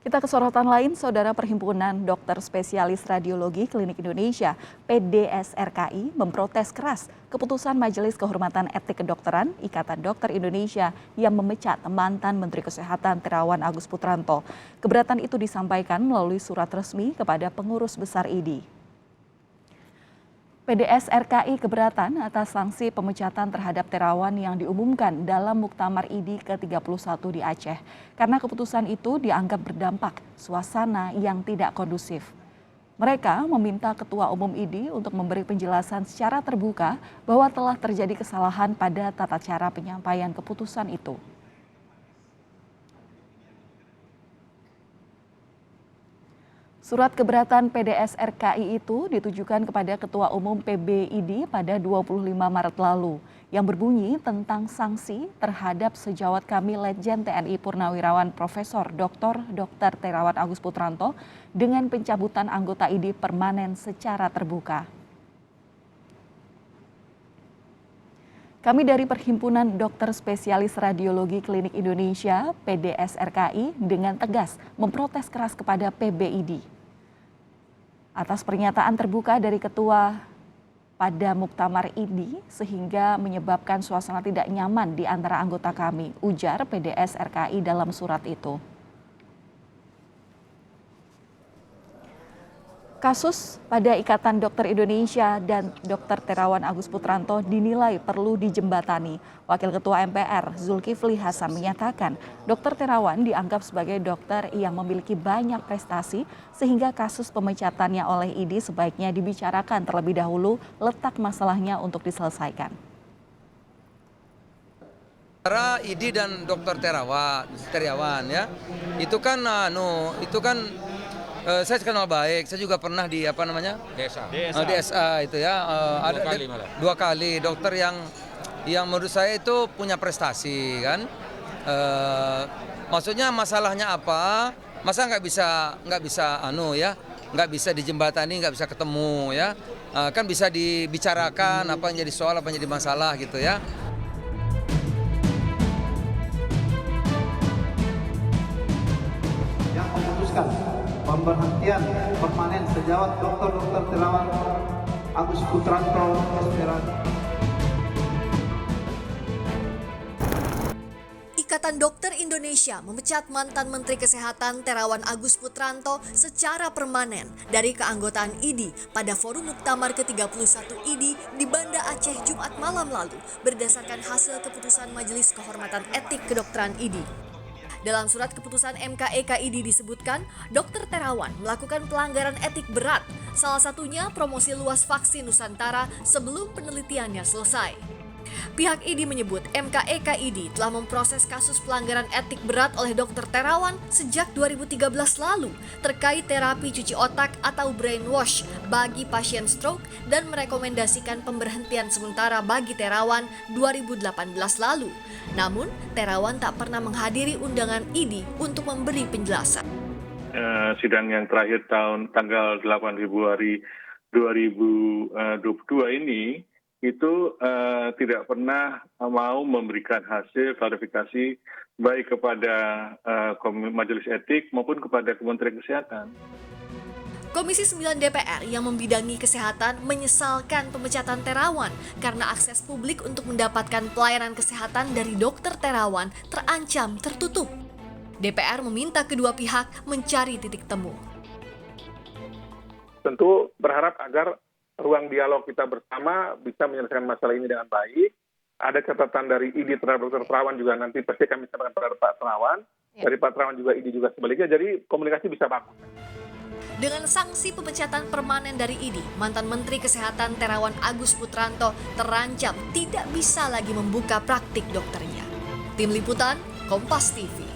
Kita ke sorotan lain, Saudara Perhimpunan Dokter Spesialis Radiologi Klinik Indonesia (PDSRKI) memprotes keras keputusan Majelis Kehormatan Etik Kedokteran Ikatan Dokter Indonesia yang memecat mantan Menteri Kesehatan Terawan Agus Putranto. Keberatan itu disampaikan melalui surat resmi kepada pengurus besar IDI. PDSRKI keberatan atas sanksi pemecatan terhadap Terawan yang diumumkan dalam Muktamar IDI ke-31 di Aceh. Karena keputusan itu dianggap berdampak suasana yang tidak kondusif. Mereka meminta Ketua Umum IDI untuk memberi penjelasan secara terbuka bahwa telah terjadi kesalahan pada tata cara penyampaian keputusan itu. Surat keberatan PDSRKI itu ditujukan kepada Ketua Umum PBID pada 25 Maret lalu yang berbunyi tentang sanksi terhadap sejawat kami Letjen TNI Purnawirawan Profesor Dr. Terawan Agus Putranto dengan pencabutan anggota IDI permanen secara terbuka. Kami dari Perhimpunan Dokter Spesialis Radiologi Klinik Indonesia (PDSRKI) dengan tegas memprotes keras kepada PBID atas pernyataan terbuka dari ketua pada Muktamar IDI sehingga menyebabkan suasana tidak nyaman di antara anggota kami, ujar PDSRKI dalam surat itu. Kasus pada Ikatan Dokter Indonesia dan Dr. Terawan Agus Putranto dinilai perlu dijembatani. Wakil Ketua MPR Zulkifli Hasan menyatakan Dr. Terawan dianggap sebagai dokter yang memiliki banyak prestasi sehingga kasus pemecatannya oleh IDI sebaiknya dibicarakan terlebih dahulu letak masalahnya untuk diselesaikan. Antara IDI dan Dr. Terawan ya, itu kan saya kenal baik, saya juga pernah di DSA itu ya, ada dua kali dokter yang menurut saya itu punya prestasi kan. Maksudnya masalahnya apa? Masa nggak bisa dijembatani, nggak bisa ketemu ya? Kan bisa dibicarakan apa yang jadi soal, apa yang jadi masalah gitu ya. Yang memutuskan pemberhentian permanen sejawat Dr. Terawan Agus Putranto SPRAD. Ikatan Dokter Indonesia memecat mantan Menteri Kesehatan Terawan Agus Putranto secara permanen dari keanggotaan IDI pada Forum Muktamar ke-31 IDI di Banda Aceh Jumat malam lalu berdasarkan hasil keputusan Majelis Kehormatan Etik Kedokteran IDI. Dalam surat keputusan MKEK-IDI disebutkan, Dr. Terawan melakukan pelanggaran etik berat, salah satunya promosi luas vaksin Nusantara sebelum penelitiannya selesai. Pihak IDI menyebut MKEK-IDI telah memproses kasus pelanggaran etik berat oleh Dr. Terawan sejak 2013 lalu terkait terapi cuci otak atau brainwash bagi pasien stroke dan merekomendasikan pemberhentian sementara bagi Terawan 2018 lalu. Namun, Terawan tak pernah menghadiri undangan IDI untuk memberi penjelasan. Sidang yang terakhir tanggal 8 Februari 2022 ini itu tidak pernah mau memberikan hasil klarifikasi baik kepada Majelis Etik maupun kepada Kementerian Kesehatan. Komisi 9 DPR yang membidangi kesehatan menyesalkan pemecatan Terawan karena akses publik untuk mendapatkan pelayanan kesehatan dari Dr. Terawan terancam tertutup. DPR meminta kedua pihak mencari titik temu. Tentu berharap agar ruang dialog kita bersama bisa menyelesaikan masalah ini dengan baik. Ada catatan dari IDI terhadap Dr. Terawan juga nanti pasti kami sampaikan terhadap Pak Terawan. Dari Pak Terawan juga IDI juga sebaliknya. Jadi komunikasi bisa bagus. Dengan sanksi pemecatan permanen dari IDI, mantan Menteri Kesehatan Terawan Agus Putranto terancam tidak bisa lagi membuka praktik dokternya. Tim Liputan, Kompas TV.